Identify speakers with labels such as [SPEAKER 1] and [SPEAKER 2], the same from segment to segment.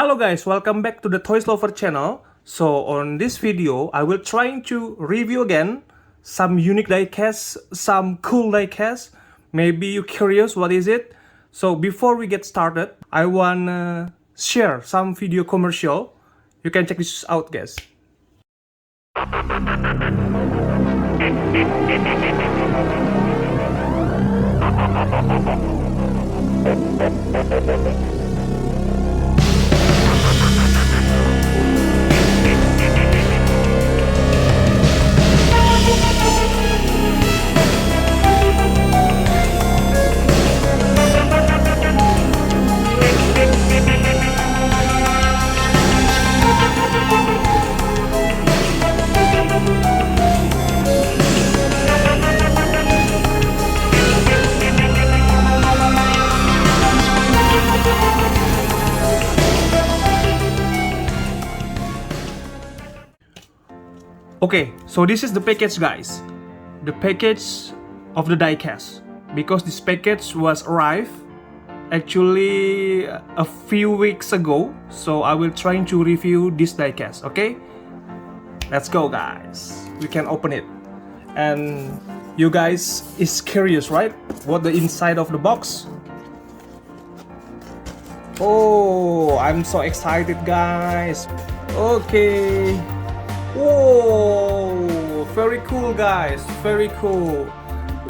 [SPEAKER 1] Hello guys, welcome back to the Toys Lover channel. So on this video, I will trying to review again some unique diecast, some cool diecast. Maybe you curious what is it? So before we get started, I wanna share some video commercial. You can check this out, guys. Okay, so this is the package, guys. The package of the diecast. Because this package was arrived actually a few weeks ago. So I will try to review this diecast, okay? Let's go, guys. We can open it. And you guys is curious, right? What the inside of the box? Oh, I'm so excited, guys. Okay. Whoa, very cool, guys, very cool.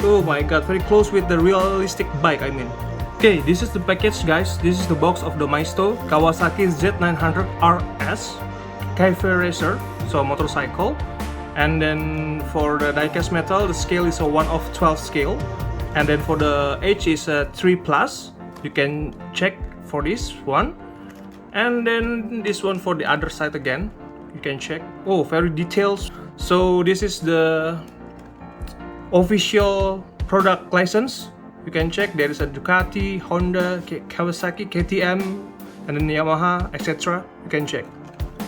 [SPEAKER 1] Oh my god, very close with the realistic bike, I mean. Okay, this is the package, guys. This is the box of the Maisto Kawasaki Z900 RS Cafe Racer, so motorcycle. And then for the diecast metal, the scale is a 1/12 scale. And then for the H is a 3+. You can check for this one. And then this one for the other side again. You can check. Oh, very detailed. So this is the official product license. You can check. There is a Ducati, Honda, Kawasaki, KTM, and then Yamaha, etc. You can check.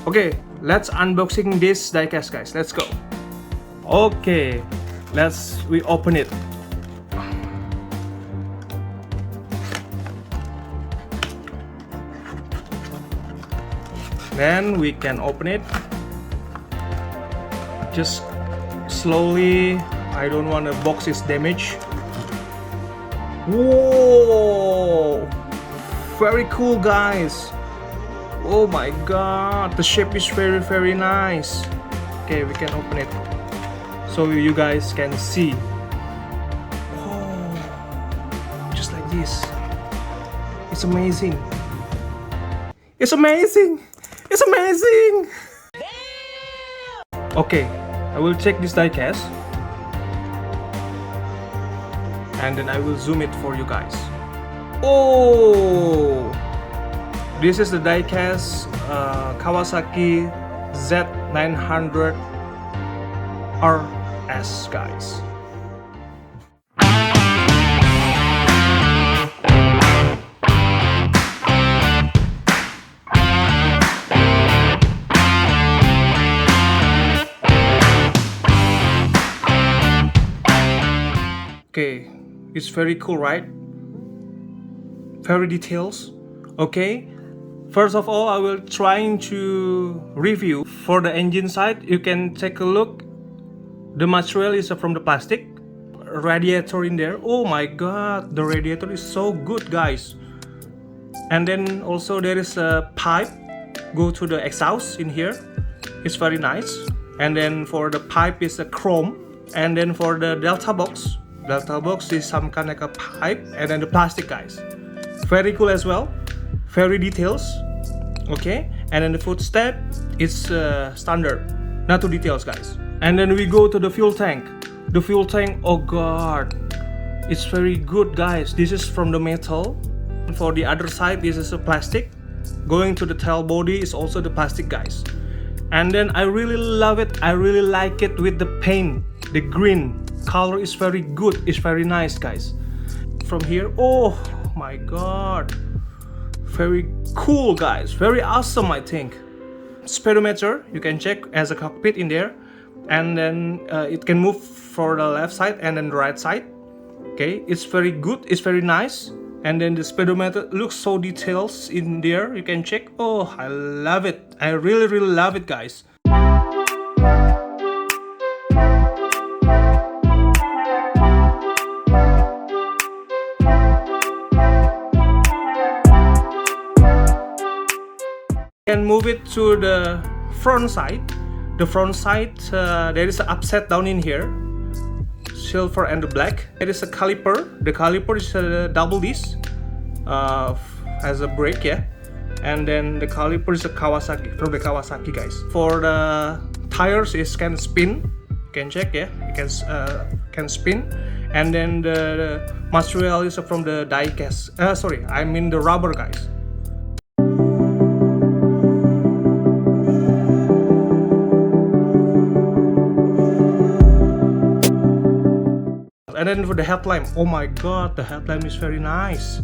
[SPEAKER 1] Okay, let's unboxing this diecast, guys. Let's go. Okay, we open it. Then we can open it. Just slowly. I don't want the box is damaged. Whoa! Very cool, guys. Oh my god, the shape is very nice. Okay, we can open it so you guys can see. Oh, just like this. It's amazing. It's amazing. It's amazing! Okay, I will check this diecast. And then I will zoom it for you guys. Oh! This is the diecast Kawasaki Z900 RS, guys. Okay, it's very cool, right? Very details. Okay, first of all, I will trying to review for the engine side. You can take a look. The material is from the plastic. Radiator in there. Oh my god, the radiator is so good, guys. And then also there is a pipe go to the exhaust in here. It's very nice. And then for the pipe is a chrome. And then for the delta box is some kind of a pipe, and then the plastic, guys. Very cool as well. Very details. Okay, and then the footstep is standard, not too details, guys. And then we go to the fuel tank. The fuel tank, oh god, it's very good, guys. This is from the metal. For the other side, this is a plastic. Going to the tail body is also the plastic, guys. And then I really love it. I really like it with the paint. The green color is very good. It's very nice, guys. From here, oh my god, very cool, guys. Very awesome, I think. Speedometer, you can check as a cockpit in there. And then it can move for the left side and then the right side. Okay, it's very good. It's very nice. And then the speedometer looks so details in there. You can check. Oh, I love it. I really love it, guys. Can move it to the front side. The front side, there is an upside down in here, silver and the black. There is a caliper. The caliper is a double disc, has a brake, yeah. And then the caliper is a Kawasaki, from the Kawasaki, guys. For the tires, it can spin. You can check, yeah. It can spin. And then the material is from the die cast. Sorry, I mean the rubber, guys. And then for the headlamp, oh my god, the headlamp is very nice.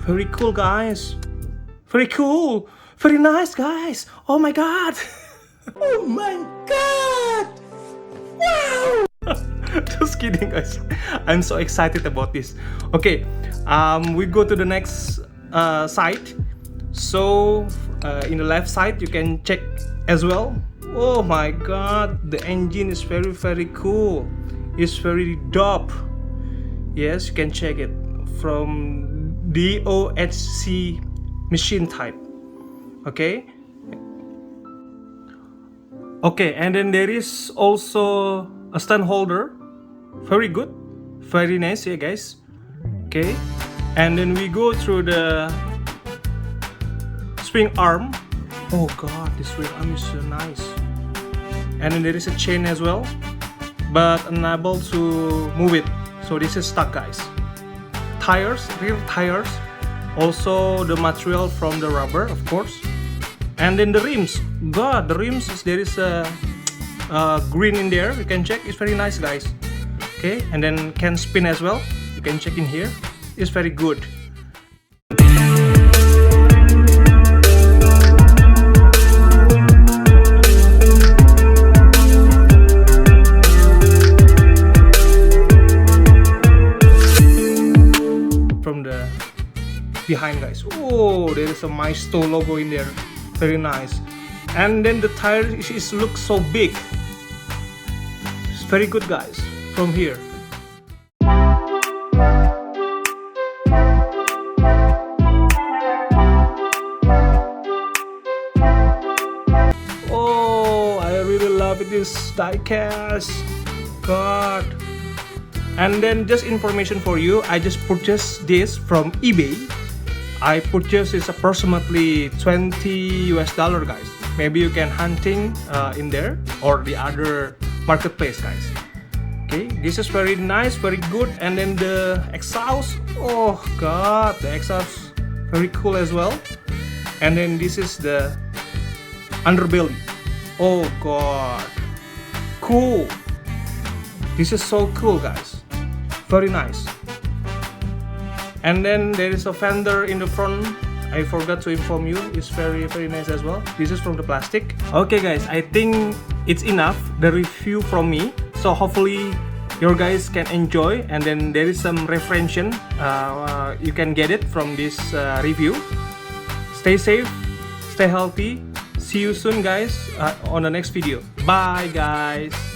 [SPEAKER 1] Very cool, guys. Very cool. Very nice, guys. Oh my god. Oh my god. Wow. Just kidding, guys. I'm so excited about this. Okay, we go to the next side. So in the left side, you can check as well. Oh my god, the engine is very cool. It's very dope. Yes, you can check it from DOHC machine type. Okay. Okay, and then there is also a stand holder. Very good. Very nice, yeah, guys. Okay. And then we go through the swing arm. Oh god, this swing arm is so nice. And then there is a chain as well, but unable to move it, so this is stuck, guys. Tires, rear tires, also the material from the rubber, of course. And then the rims, god, the rims, there is a green in there, you can check. It's very nice, guys. Okay, and then can spin as well, you can check in here. It's very good. Behind, guys, oh, there is a Maisto logo in there, very nice. And then the tire looks so big. It's very good, guys, from here. Oh, I really love this diecast, god. And then just information for you, I just purchased this from eBay. I purchased this approximately $20 US, guys. Maybe you can hunting in there or the other marketplace, guys. Okay, this is very nice, very good. And then the exhaust, oh god, the exhaust very cool as well. And then this is the underbelly. Oh god, cool. This is so cool, guys. Very nice. And then there is a fender in the front. I forgot to inform you. It's very nice as well. This is from the plastic. Okay, guys, I think it's enough the review from me. So hopefully your guys can enjoy. And then there is some reference you can get it from this review. Stay safe, stay healthy. See you soon, guys, on the next video. Bye, guys.